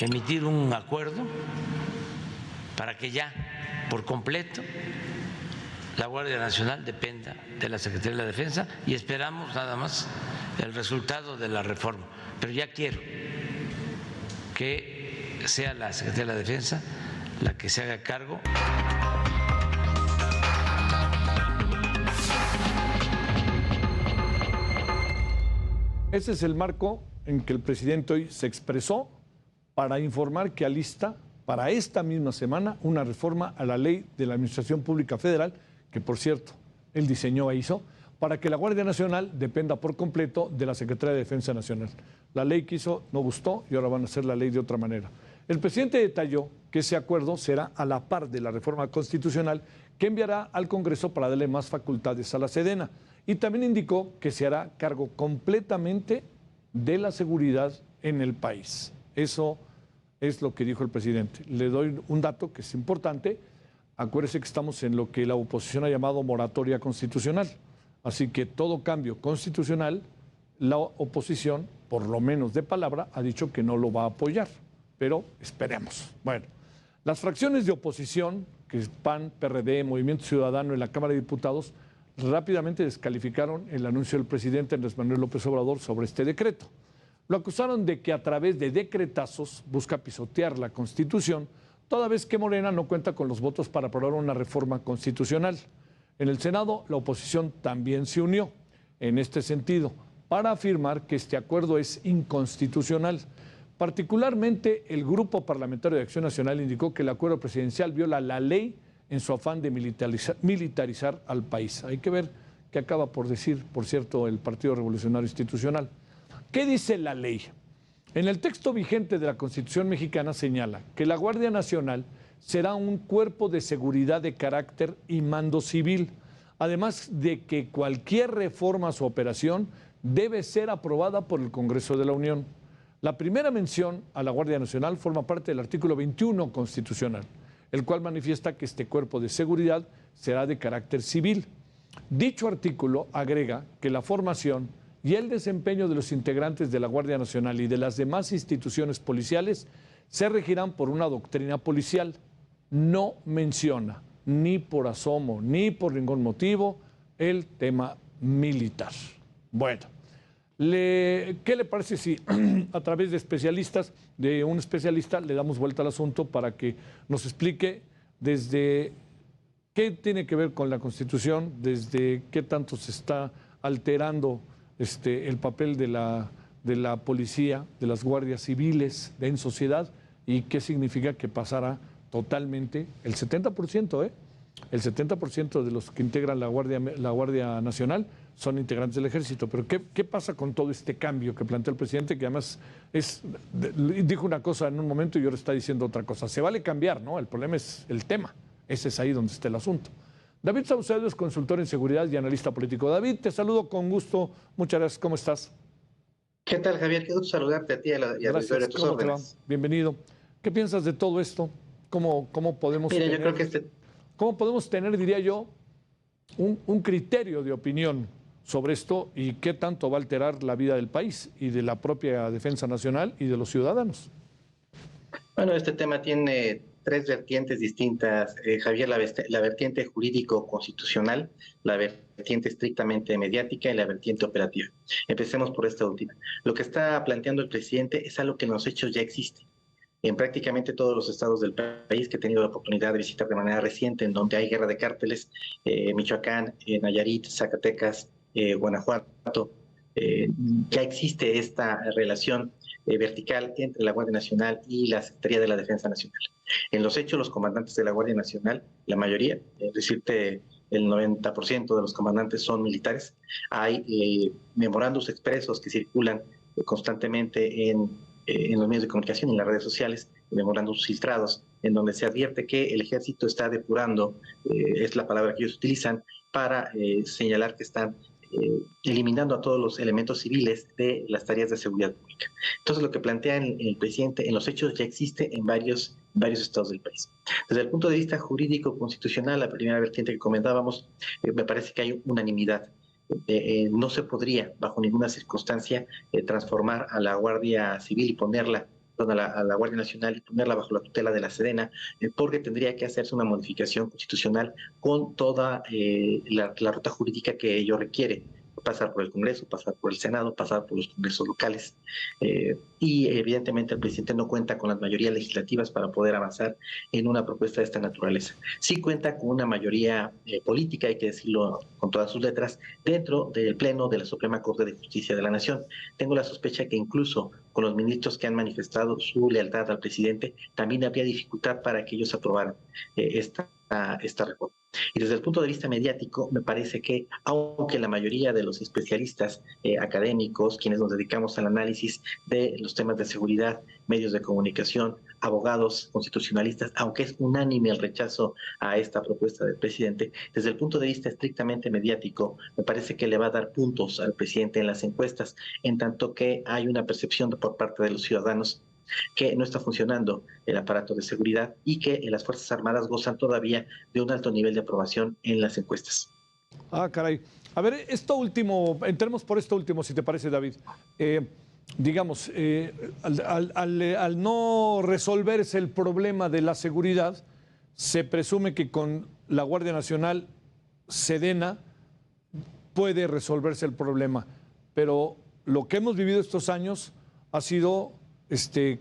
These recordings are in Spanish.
emitir un acuerdo para que ya por completo la Guardia Nacional dependa de la Secretaría de la Defensa y esperamos nada más el resultado de la reforma. Pero ya quiero que sea la Secretaría de la Defensa la que se haga cargo. Ese es el marco en que el presidente hoy se expresó para informar que alista para esta misma semana una reforma a la ley de la Administración Pública Federal, que por cierto, él diseñó e hizo, para que la Guardia Nacional dependa por completo de la Secretaría de Defensa Nacional. La ley que hizo no gustó y ahora van a hacer la ley de otra manera. El presidente detalló que ese acuerdo será a la par de la reforma constitucional que enviará al Congreso para darle más facultades a la Sedena. Y también indicó que se hará cargo completamente de la seguridad en el país. Eso es lo que dijo el presidente. Le doy un dato que es importante. Acuérdese que estamos en lo que la oposición ha llamado moratoria constitucional. Así que todo cambio constitucional, la oposición, por lo menos de palabra, ha dicho que no lo va a apoyar. Pero esperemos. Bueno, las fracciones de oposición, que es PAN, PRD, Movimiento Ciudadano en la Cámara de Diputados, rápidamente descalificaron el anuncio del presidente Andrés Manuel López Obrador sobre este decreto. Lo acusaron de que a través de decretazos busca pisotear la Constitución, toda vez que Morena no cuenta con los votos para aprobar una reforma constitucional. En el Senado, la oposición también se unió en este sentido para afirmar que este acuerdo es inconstitucional. Particularmente, el Grupo Parlamentario de Acción Nacional indicó que el acuerdo presidencial viola la ley en su afán de militarizar al país. Hay que ver qué acaba por decir, por cierto, el Partido Revolucionario Institucional. ¿Qué dice la ley? En el texto vigente de la Constitución mexicana señala que la Guardia Nacional será un cuerpo de seguridad de carácter y mando civil, además de que cualquier reforma a su operación debe ser aprobada por el Congreso de la Unión. La primera mención a la Guardia Nacional forma parte del artículo 21 constitucional, el cual manifiesta que este cuerpo de seguridad será de carácter civil. Dicho artículo agrega que la formación y el desempeño de los integrantes de la Guardia Nacional y de las demás instituciones policiales se regirán por una doctrina policial. No menciona, ni por asomo, ni por ningún motivo, el tema militar. Bueno, ¿qué le parece si a través de especialistas, de un especialista, le damos vuelta al asunto para que nos explique desde qué tiene que ver con la Constitución, desde qué tanto se está alterando el papel de la policía, de las guardias civiles en sociedad y qué significa que pasará totalmente el 70%, el 70% de los que integran la Guardia Nacional son integrantes del Ejército. Pero ¿qué pasa con todo este cambio que plantea el presidente, que además dijo una cosa en un momento y ahora está diciendo otra cosa? Se vale cambiar, ¿no? El problema es el tema. Ese es ahí donde está el asunto. David Saucedo es consultor en seguridad y analista político. David, te saludo con gusto. Muchas gracias. ¿Cómo estás? ¿Qué tal, Javier? Qué gusto saludarte a ti y a Gracias. tus ¿Cómo te va? órdenes. Bienvenido. ¿Qué piensas de todo esto? ¿Cómo podemos Mira, tener, yo creo que ¿cómo podemos tener, diría yo, un criterio de opinión sobre esto y qué tanto va a alterar la vida del país y de la propia defensa nacional y de los ciudadanos? Bueno, este tema tiene tres vertientes distintas, Javier, la vertiente jurídico-constitucional, la vertiente estrictamente mediática y la vertiente operativa. Empecemos por esta última. Lo que está planteando el presidente es algo que en los hechos ya existe. En prácticamente todos los estados del país que he tenido la oportunidad de visitar de manera reciente, en donde hay guerra de cárteles, Michoacán, Nayarit, Zacatecas, Guanajuato, ya existe esta relación vertical entre la Guardia Nacional y la Secretaría de la Defensa Nacional. En los hechos, los comandantes de la Guardia Nacional, la mayoría, es decirte, el 90% de los comandantes son militares. Hay memorándums expresos que circulan constantemente en los medios de comunicación y en las redes sociales, memorándums filtrados, en donde se advierte que el ejército está depurando, es la palabra que ellos utilizan, para señalar que están eliminando a todos los elementos civiles de las tareas de seguridad pública. Entonces, lo que plantea el presidente en los hechos ya existe en varios estados del país. Desde el punto de vista jurídico-constitucional, la primera vertiente que comentábamos, me parece que hay unanimidad. No se podría, bajo ninguna circunstancia, transformar a la Guardia Civil y ponerla a la Guardia Nacional y ponerla bajo la tutela de la Sedena, porque tendría que hacerse una modificación constitucional con toda la ruta jurídica que ello requiere. Pasar por el Congreso, pasar por el Senado, pasar por los congresos locales. Y evidentemente el presidente no cuenta con las mayorías legislativas para poder avanzar en una propuesta de esta naturaleza. Sí cuenta con una mayoría política, hay que decirlo con todas sus letras, dentro del Pleno de la Suprema Corte de Justicia de la Nación. Tengo la sospecha que incluso con los ministros que han manifestado su lealtad al presidente, también habría dificultad para que ellos aprobaran esta reforma. Y desde el punto de vista mediático, me parece que, aunque la mayoría de los especialistas académicos, quienes nos dedicamos al análisis de los temas de seguridad, medios de comunicación, abogados, constitucionalistas, aunque es unánime el rechazo a esta propuesta del presidente, desde el punto de vista estrictamente mediático, me parece que le va a dar puntos al presidente en las encuestas, en tanto que hay una percepción por parte de los ciudadanos que no está funcionando el aparato de seguridad y que las Fuerzas Armadas gozan todavía de un alto nivel de aprobación en las encuestas. Ah, caray. A ver, esto último, entremos por esto último, si te parece, David. Digamos, al no resolverse el problema de la seguridad, se presume que con la Guardia Nacional, Sedena, puede resolverse el problema. Pero lo que hemos vivido estos años ha sido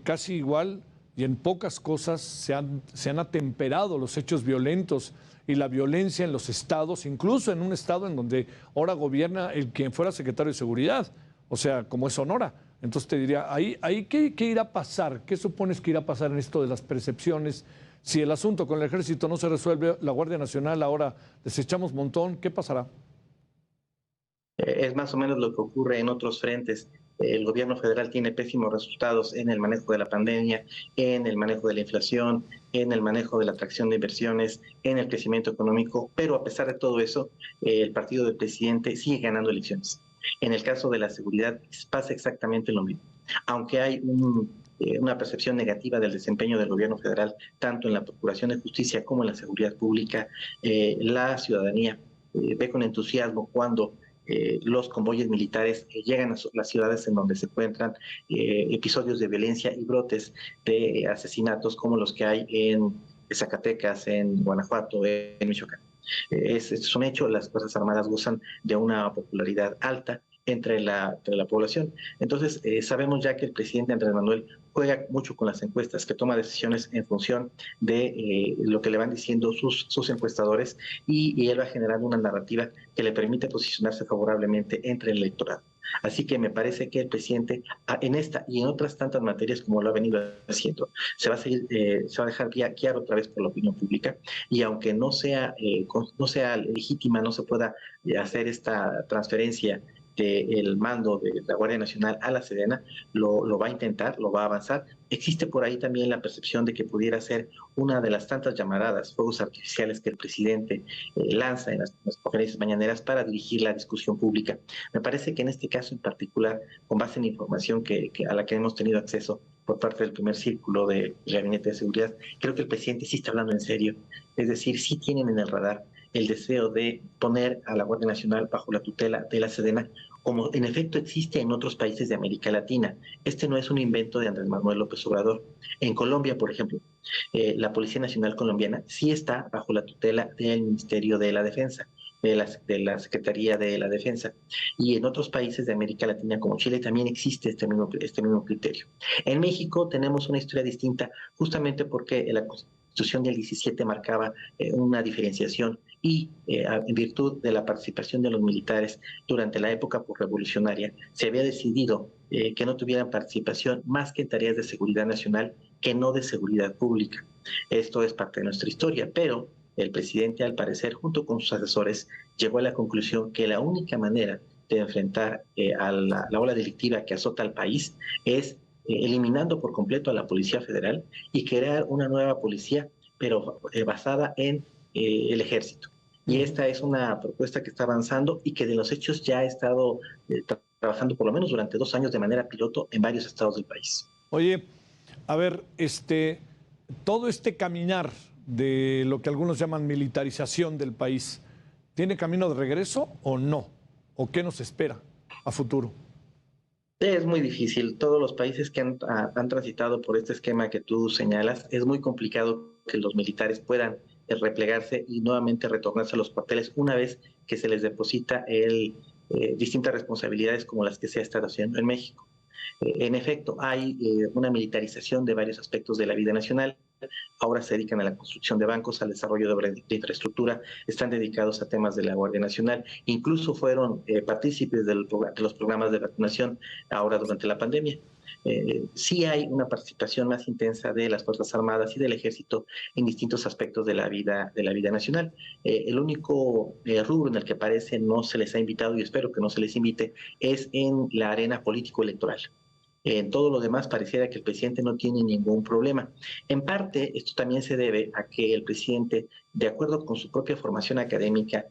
casi igual, y en pocas cosas se han atemperado los hechos violentos y la violencia en los estados, incluso en un estado en donde ahora gobierna el quien fuera secretario de Seguridad, o sea, como es Sonora. Entonces te diría, ahí ¿qué irá a pasar? ¿Qué supones que irá a pasar en esto de las percepciones? Si el asunto con el ejército no se resuelve, la Guardia Nacional ahora desechamos montón, ¿qué pasará? Es más o menos lo que ocurre en otros frentes. El gobierno federal tiene pésimos resultados en el manejo de la pandemia, en el manejo de la inflación, en el manejo de la atracción de inversiones, en el crecimiento económico, pero a pesar de todo eso, el partido del presidente sigue ganando elecciones. En el caso de la seguridad pasa exactamente lo mismo. Aunque hay una percepción negativa del desempeño del gobierno federal, tanto en la Procuración de Justicia como en la seguridad pública, la ciudadanía ve con entusiasmo cuando los convoyes militares llegan a las ciudades en donde se encuentran episodios de violencia y brotes de asesinatos como los que hay en Zacatecas, en Guanajuato, en Michoacán. Es un hecho, las Fuerzas Armadas gozan de una popularidad alta entre la población. Entonces, sabemos ya que el presidente Andrés Manuel juega mucho con las encuestas, que toma decisiones en función de lo que le van diciendo sus encuestadores y él va generando una narrativa que le permite posicionarse favorablemente entre el electorado. Así que me parece que el presidente en esta y en otras tantas materias como lo ha venido haciendo, se va a dejar guiar otra vez por la opinión pública y aunque no sea legítima, no se pueda hacer esta transferencia del mando de la Guardia Nacional a la Sedena, lo va a intentar, lo va a avanzar. Existe por ahí también la percepción de que pudiera ser una de las tantas llamaradas fuegos artificiales que el presidente lanza en las conferencias mañaneras para dirigir la discusión pública. Me parece que en este caso en particular, con base en información a la que hemos tenido acceso por parte del primer círculo del Gabinete de Seguridad, creo que el presidente sí está hablando en serio. Es decir, sí tienen en el radar el deseo de poner a la Guardia Nacional bajo la tutela de la Sedena, como en efecto existe en otros países de América Latina. Este no es un invento de Andrés Manuel López Obrador. En Colombia, por ejemplo, la Policía Nacional Colombiana sí está bajo la tutela del Ministerio de la Defensa, de la Secretaría de la Defensa. Y en otros países de América Latina, como Chile, también existe este mismo criterio. En México tenemos una historia distinta, justamente porque la Constitución del 17 marcaba una diferenciación y en virtud de la participación de los militares durante la época posrevolucionaria, se había decidido que no tuvieran participación más que en tareas de seguridad nacional que no de seguridad pública. Esto es parte de nuestra historia, pero el presidente, al parecer, junto con sus asesores, llegó a la conclusión que la única manera de enfrentar a la ola delictiva que azota al país es eliminando por completo a la Policía Federal y crear una nueva policía, pero basada en el Ejército. Y esta es una propuesta que está avanzando y que de los hechos ya ha estado trabajando por lo menos durante 2 años de manera piloto en varios estados del país. Oye, a ver, todo este caminar de lo que algunos llaman militarización del país, ¿tiene camino de regreso o no? ¿O qué nos espera a futuro? Es muy difícil. Todos los países que han transitado por este esquema que tú señalas, es muy complicado que los militares puedan replegarse y nuevamente retornarse a los cuarteles una vez que se les deposita distintas responsabilidades como las que se ha estado haciendo en México. En efecto, hay una militarización de varios aspectos de la vida nacional. Ahora se dedican a la construcción de bancos, al desarrollo de obras de infraestructura, están dedicados a temas de la Guardia Nacional, incluso fueron partícipes de los programas de vacunación ahora durante la pandemia. Sí hay una participación más intensa de las Fuerzas Armadas y del Ejército en distintos aspectos de la vida nacional. El único rubro en el que parece no se les ha invitado, y espero que no se les invite, es en la arena político-electoral. En todo lo demás pareciera que el presidente no tiene ningún problema. En parte, esto también se debe a que el presidente, de acuerdo con su propia formación académica,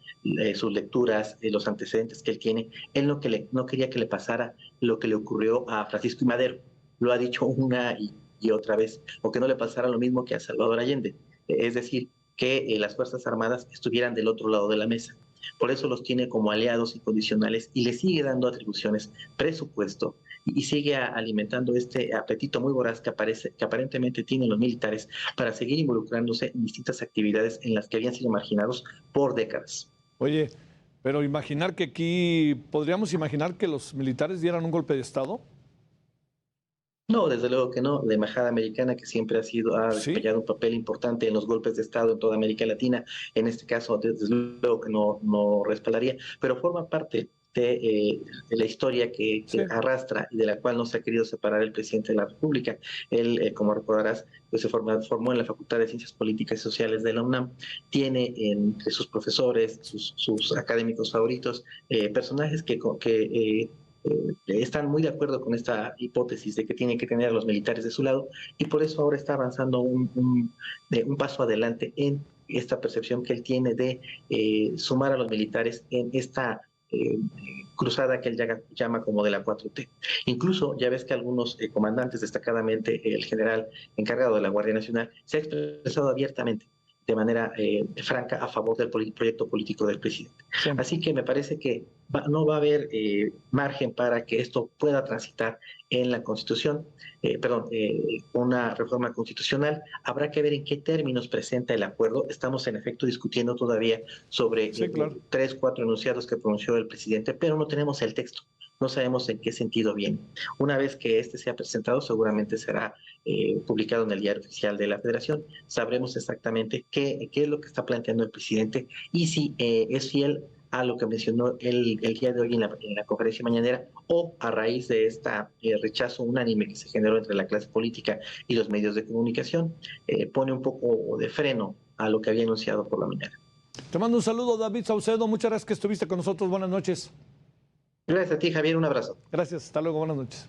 sus lecturas, los antecedentes que él tiene, él no quería que le pasara lo que le ocurrió a Francisco I. Madero. Lo ha dicho una y otra vez, o que no le pasara lo mismo que a Salvador Allende. Es decir, que las Fuerzas Armadas estuvieran del otro lado de la mesa. Por eso los tiene como aliados incondicionales y le sigue dando atribuciones, presupuesto, y sigue alimentando este apetito muy voraz que aparentemente tienen los militares para seguir involucrándose en distintas actividades en las que habían sido marginados por décadas. Oye, pero podríamos imaginar que los militares dieran un golpe de Estado. No, desde luego que no. La embajada americana, que siempre ha Sí. desempeñado un papel importante en los golpes de Estado en toda América Latina, en este caso, desde luego que no respaldaría, pero forma parte de la historia que Sí. arrastra y de la cual no se ha querido separar el presidente de la República. Él, como recordarás, pues se formó en la Facultad de Ciencias Políticas y Sociales de la UNAM. Tiene entre sus profesores, sus académicos favoritos, personajes que están muy de acuerdo con esta hipótesis de que tiene que tener a los militares de su lado, y por eso ahora está avanzando un paso adelante en esta percepción que él tiene de sumar a los militares en esta cruzada que él llama como de la 4T. Incluso ya ves que algunos comandantes, destacadamente el general encargado de la Guardia Nacional, se ha expresado abiertamente de manera franca a favor del proyecto político del presidente. Sí. Así que me parece que no va a haber margen para que esto pueda transitar en la Constitución, una reforma constitucional. Habrá que ver en qué términos presenta el acuerdo. Estamos en efecto discutiendo todavía sobre 3, 4 enunciados que pronunció el presidente, pero no tenemos el texto. No sabemos en qué sentido viene. Una vez que este sea presentado, seguramente será publicado en el Diario Oficial de la Federación. Sabremos exactamente qué es lo que está planteando el presidente y si es fiel a lo que mencionó el día de hoy en la conferencia mañanera, o a raíz de este rechazo unánime que se generó entre la clase política y los medios de comunicación, pone un poco de freno a lo que había anunciado por la mañana. Te mando un saludo, David Saucedo. Muchas gracias que estuviste con nosotros. Buenas noches. Gracias a ti, Javier. Un abrazo. Gracias. Hasta luego. Buenas noches.